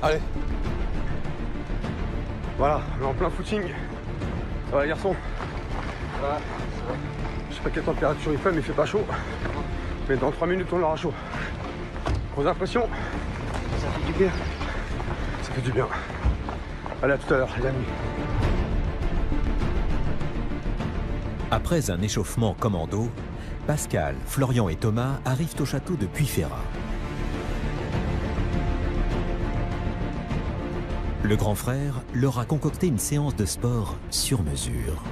Allez. Voilà, on est en plein footing. Ça va les garçons? Voilà. Je sais pas quelle température il fait, mais il fait pas chaud. Mais dans 3 minutes, on aura chaud. Grosse impression. Ça fait du bien. Ça fait du bien. Allez, à tout à l'heure, les amis. Après un échauffement commando, Pascal, Florian et Thomas arrivent au château de Puyferrat. Le grand frère leur a concocté une séance de sport sur mesure.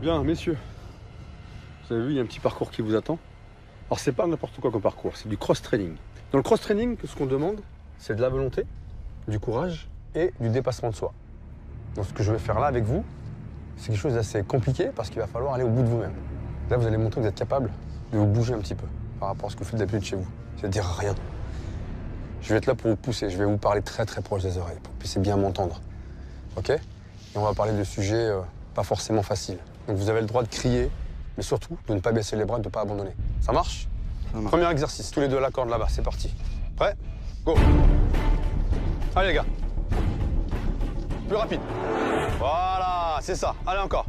Bien, messieurs. Vous avez vu, il y a un petit parcours qui vous attend. Alors, c'est pas n'importe quoi comme parcours, c'est du cross-training. Dans le cross-training, ce qu'on demande, c'est de la volonté, du courage et du dépassement de soi. Donc, ce que je vais faire là avec vous, c'est quelque chose d'assez compliqué parce qu'il va falloir aller au bout de vous-même. Là, vous allez montrer que vous êtes capable de vous bouger un petit peu par rapport à ce que vous faites d'habitude chez vous. C'est-à-dire rien. Je vais être là pour vous pousser, je vais vous parler très très proche des oreilles pour que vous puissiez bien m'entendre. Ok? Et on va parler de sujets pas forcément faciles. Donc vous avez le droit de crier, mais surtout de ne pas baisser les bras, de ne pas abandonner. Ça marche? Ça marche. Premier exercice, tous les deux à la corde là-bas, c'est parti. Prêt? Go! Allez les gars. Plus rapide. Voilà, c'est ça. Allez encore.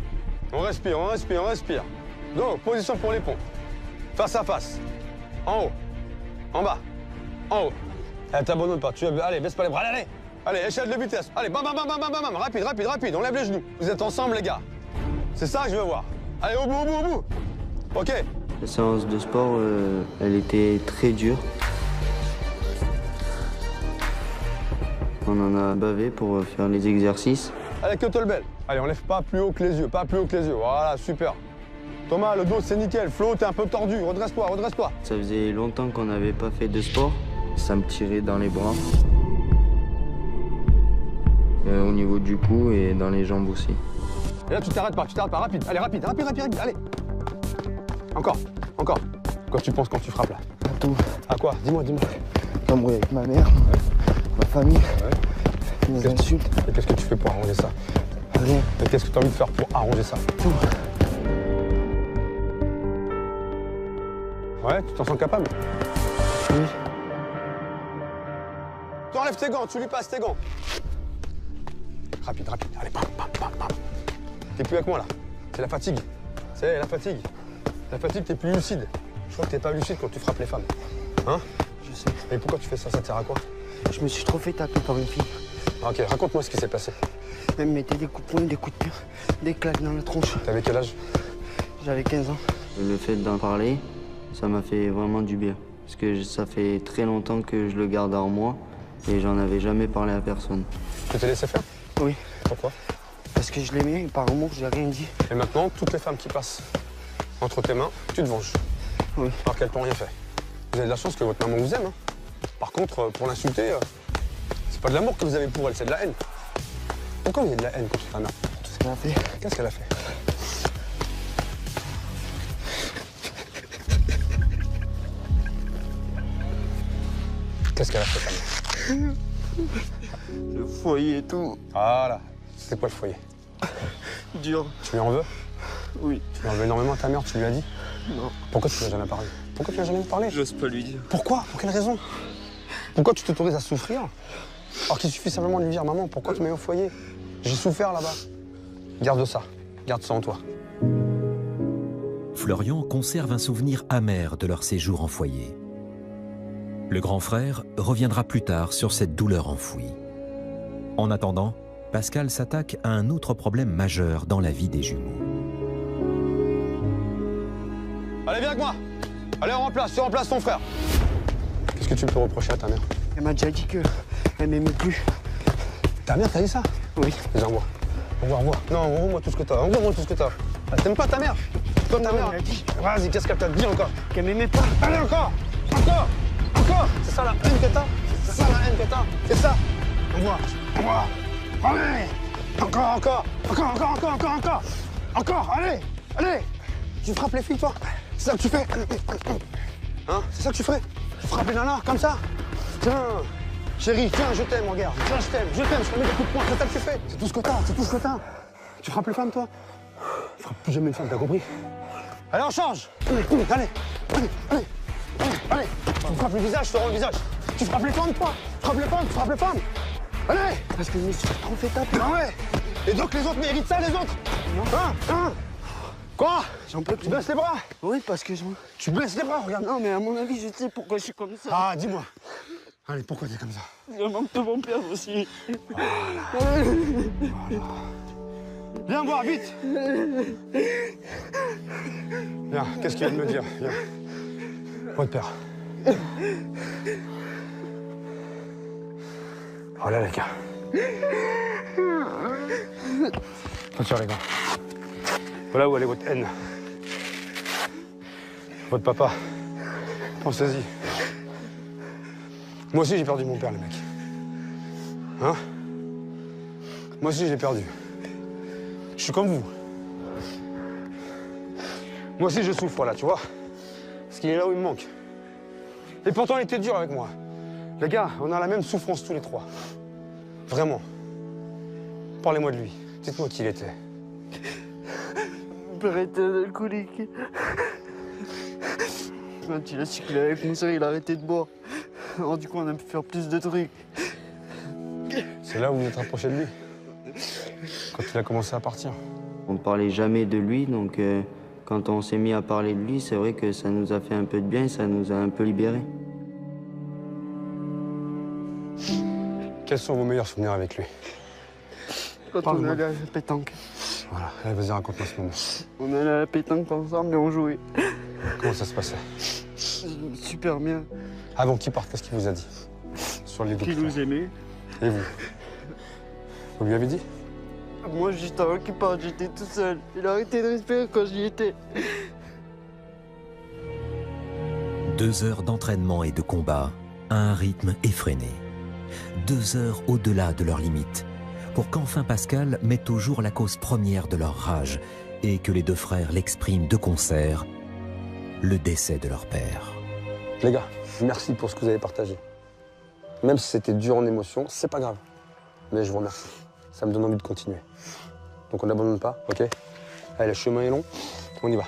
On respire, on respire, on respire. Go, position pour les pompes. Face à face. En haut. En bas. En haut. Allez, t'abandonnes pas. Allez, baisse pas les bras. Allez, allez. Allez, échelle de vitesse. Allez, bam, bam, bam, bam, bam, bam. Rapide, rapide, rapide. On lève les genoux. Vous êtes ensemble, les gars. C'est ça que je veux voir. Allez, au bout, au bout, au bout. OK. La séance de sport, elle était très dure. On en a bavé pour faire les exercices. Allez, kettlebell. Allez, on lève pas plus haut que les yeux, pas plus haut que les yeux. Voilà, super. Thomas, le dos, c'est nickel. Flo, t'es un peu tordu. Redresse-toi, redresse-toi. Ça faisait longtemps qu'on n'avait pas fait de sport. Ça me tirait dans les bras. Au niveau du cou et dans les jambes aussi. Et là, tu t'arrêtes pas, rapide. Allez, rapide, rapide, rapide, rapide, allez. Encore, encore. Quoi tu penses quand tu frappes là? À tout. À quoi? Dis-moi, dis-moi. T'embrouilles avec ma mère, ma famille, mes insultes. Et qu'est-ce que tu fais pour arranger ça? Rien. Et qu'est-ce que tu as envie de faire pour arranger ça? Tout. Ouais, tu t'en sens capable? Oui. Tu enlèves tes gants, tu lui passes tes gants. Rapide, rapide. Allez, bam, bam, bam, bam. T'es plus avec moi là. C'est la fatigue. C'est la fatigue. La fatigue, t'es plus lucide. Je crois que t'es pas lucide quand tu frappes les femmes. Hein? Je sais. Mais pourquoi tu fais ça? Ça te sert à quoi? Je me suis trop fait taper par une fille. Ok, raconte-moi ce qui s'est passé. Elle me mettait des coups de poing, des coups de pied, des claques dans la tronche. T'avais quel âge? J'avais 15 ans. Le fait d'en parler, ça m'a fait vraiment du bien. Parce que ça fait très longtemps que je le garde en moi et j'en avais jamais parlé à personne. Tu t'es laissé faire? Oui. Pourquoi? Parce que je l'aimais et par amour, j'ai rien dit. Et maintenant, toutes les femmes qui passent entre tes mains, tu te venges. Oui. Alors qu'elles t'ont rien fait. Vous avez de la chance que votre maman vous aime. Hein. Par contre, pour l'insulter, c'est pas de l'amour que vous avez pour elle, c'est de la haine. Pourquoi vous avez de la haine contre ta mère? Tout ce qu'elle a fait. Qu'est-ce qu'elle a fait? Qu'est-ce qu'elle a fait, ta mère? Le foyer et tout. Voilà. C'est quoi le foyer? Dur. Tu lui en veux? Oui. Tu lui en veux énormément à ta mère, tu lui as dit? Non. Pourquoi tu lui as jamais parlé? Pourquoi tu lui as jamais parlé? J'ose pas lui dire. Pourquoi? Pour quelle raison? Pourquoi tu t'autorises à souffrir? Alors qu'il suffit simplement de lui dire, maman, pourquoi tu m'as mis au foyer? J'ai souffert là-bas. Garde ça en toi. Florian conserve un souvenir amer de leur séjour en foyer. Le grand frère reviendra plus tard sur cette douleur enfouie. En attendant, Pascal s'attaque à un autre problème majeur dans la vie des jumeaux. Allez, viens avec moi. Allez, tu remplaces ton frère. Qu'est-ce que tu peux reprocher à ta mère? Elle m'a déjà dit qu'elle m'aimait plus. Ta mère t'a dit ça? Oui. Les envoie. Envoie. Non, envoie-moi tout ce que t'as. Envoie-moi tout ce que t'as. Ah, t'aimes pas ta mère? Toi, ta mère. Elle a dit Vas-y, qu'est-ce qu'elle t'a dit encore? qu'elle m'aimait pas. Allez, encore. C'est ça la haine que t'as? C'est ça la haine que t'as? C'est ça? Envoie. Allez. Encore, allez. Tu frappes les filles, toi? C'est ça que tu fais? Hein? C'est ça que tu ferais? Tu frappes les nanas, comme ça? Tiens. Chérie, tiens, je t'aime, regarde. Tiens, je t'aime, je te mets des coups de poing, c'est ça que tu fais. C'est tout ce que t'as, c'est tout ce que t'as. Tu frappes les femmes, toi? Tu frappes plus jamais une femme, t'as compris? Allez, on change. Allez. Tu me frappes le visage, je te rends le visage. Tu frappes les femmes, toi. Tu frappes les femmes. Allez. Parce que je me suis trop fait taper. Ah ouais. Et donc les autres méritent ça, les autres? Hein? Quoi? J'en peux Tu plus. baisses les bras? Oui, parce que Tu baisses les bras, regarde. Non, mais à mon avis, je sais pourquoi je suis comme ça. Ah, dis-moi. Allez, pourquoi t'es comme ça? Le manque de mon père aussi. Viens voir, vite. Viens, qu'est-ce qu'il vient de me dire? Viens. Votre père. Oh là, les gars. Attention, les gars. Voilà où elle est votre haine. Votre papa. Pensez-y. Moi aussi, j'ai perdu mon père, les mecs. Hein? Moi aussi, j'ai perdu. Je suis comme vous. Moi aussi, je souffre, là, tu vois? Parce qu'il est là où il me manque. Et pourtant, il était dur avec moi. Les gars, on a la même souffrance tous les trois. Vraiment. Parlez-moi de lui. Dites-moi qui il était. Mon père était un alcoolique. Quand il a su qu'il avait mon soeur, il a arrêté de boire. Alors du coup, on a pu faire plus de trucs. C'est là où vous êtes rapproché de lui. Quand il a commencé à partir. On ne parlait jamais de lui, donc quand on s'est mis à parler de lui, c'est vrai que ça nous a fait un peu de bien, ça nous a un peu libérés. Quels sont vos meilleurs souvenirs avec lui? Quand on Parle-moi. allait à la pétanque. Voilà, allez, vas-y, raconte-moi ce moment. On allait à la pétanque ensemble et on jouait. Comment ça se passait? Super bien. Avant qu'il parte, qu'est-ce qu'il vous a dit? Sur les deux. Qu'il nous aimait. Et vous? Vous lui avez dit? Moi, juste avant qu'il parte, j'étais tout seul. Il a arrêté de respirer quand j'y étais. 2 heures d'entraînement et de combat à un rythme effréné. 2 heures au-delà de leurs limites, pour qu'enfin Pascal mette au jour la cause première de leur rage et que les 2 frères l'expriment de concert, le décès de leur père. Les gars, merci pour ce que vous avez partagé. Même si c'était dur en émotion, c'est pas grave. Mais je vous remercie. Ça me donne envie de continuer. Donc on n'abandonne pas, ok? Allez, le chemin est long, on y va.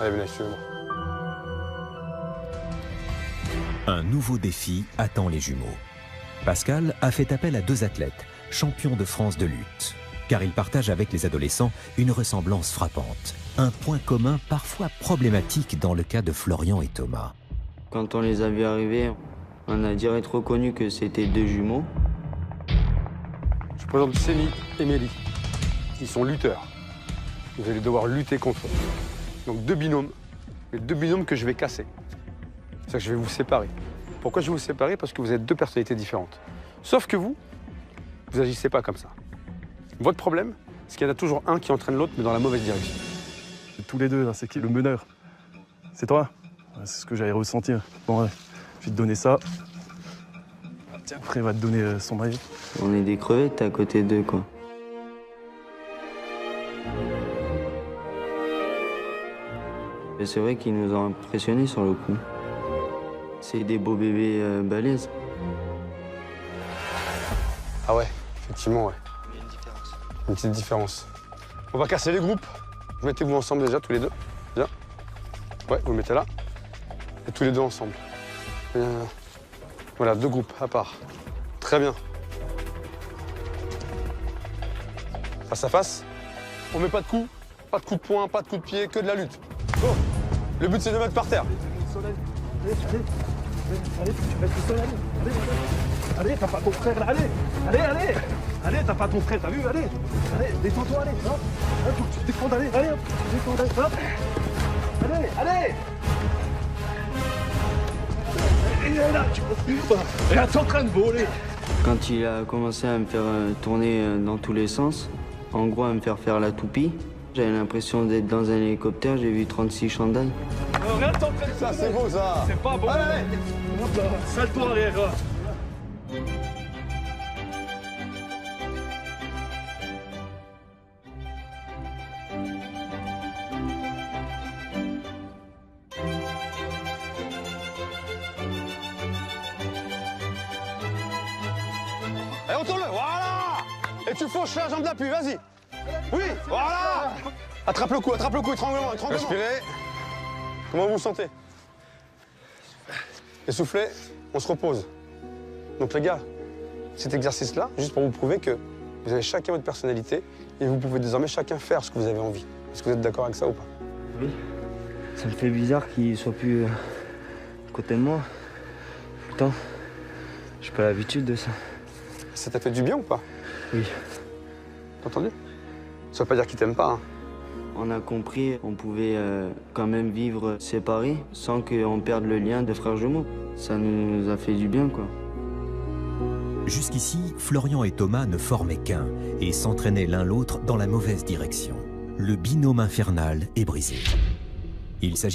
Allez, venez, suivez-moi. Un nouveau défi attend les jumeaux. Pascal a fait appel à 2 athlètes, champions de France de lutte, car ils partagent avec les adolescents une ressemblance frappante. Un point commun parfois problématique dans le cas de Florian et Thomas. Quand on les a vus arriver, on a direct reconnu que c'était 2 jumeaux. Je vous présente Célie et Mélie. Ils sont lutteurs. Vous allez devoir lutter contre eux. Donc 2 binômes. Les 2 binômes que je vais casser. C'est-à-dire que je vais vous séparer. Pourquoi je vais vous séparer? Parce que vous êtes 2 personnalités différentes. Sauf que vous agissez pas comme ça. Votre problème, c'est qu'il y en a toujours un qui entraîne l'autre, mais dans la mauvaise direction. Tous les deux, là, c'est qui le meneur? C'est toi? Ouais, c'est ce que j'allais ressentir. Bon, ouais, je vais te donner ça. Tiens, après, il va te donner son maillot. On est des crevettes à côté d'eux, quoi. Et c'est vrai qu'ils nous ont impressionnés sur le coup. C'est des beaux bébés balèzes. Ah ouais, effectivement, ouais. Il y a une différence. Une petite différence. On va casser les groupes. Vous mettez-vous ensemble déjà, tous les deux. Bien. Ouais, vous mettez là. Et tous les 2 ensemble. Bien. Voilà, 2 groupes à part. Très bien. Face à face. On met pas de coups, pas de coups de poing, pas de coups de pied, que de la lutte. Go. Le but, c'est de mettre par terre. Allez, tu restes tout seul, allez, t'as pas ton frère là, allez, t'as pas ton frère, t'as vu, allez, descends-toi, allez, hop, faut que tu te défendes, allez, hop, hop, allez. Et là, tu peux et là, t'es en train de voler. Quand il a commencé à me faire tourner dans tous les sens, en gros à me faire la toupie, j'avais l'impression d'être dans un hélicoptère, j'ai vu 36 chandails. Regarde, t'es en train de Ça, c'est beau, ça. C'est pas bon. Allez. Hop là, sale-toi arrière. retourne-le, voilà. Et tu fauches la jambe d'appui, vas-y. Oui, voilà. Attrape le cou, étranglement, étranglement. Respirez. Comment vous vous sentez? Essoufflez, on se repose. Donc les gars, cet exercice-là, juste pour vous prouver que vous avez chacun votre personnalité et vous pouvez désormais chacun faire ce que vous avez envie. Est-ce que vous êtes d'accord avec ça ou pas? Oui. Ça me fait bizarre qu'il soit plus à côté de moi. Tout le temps. J'ai pas l'habitude de ça. Ça t'a fait du bien ou pas? Oui. T'as entendu? Ça veut pas dire qu'il t'aime pas, hein. On a compris qu'on pouvait quand même vivre séparés sans qu'on perde le lien de frères jumeaux. Ça nous a fait du bien, quoi. Jusqu'ici, Florian et Thomas ne formaient qu'un et s'entraînaient l'un l'autre dans la mauvaise direction. Le binôme infernal est brisé. Il s'agit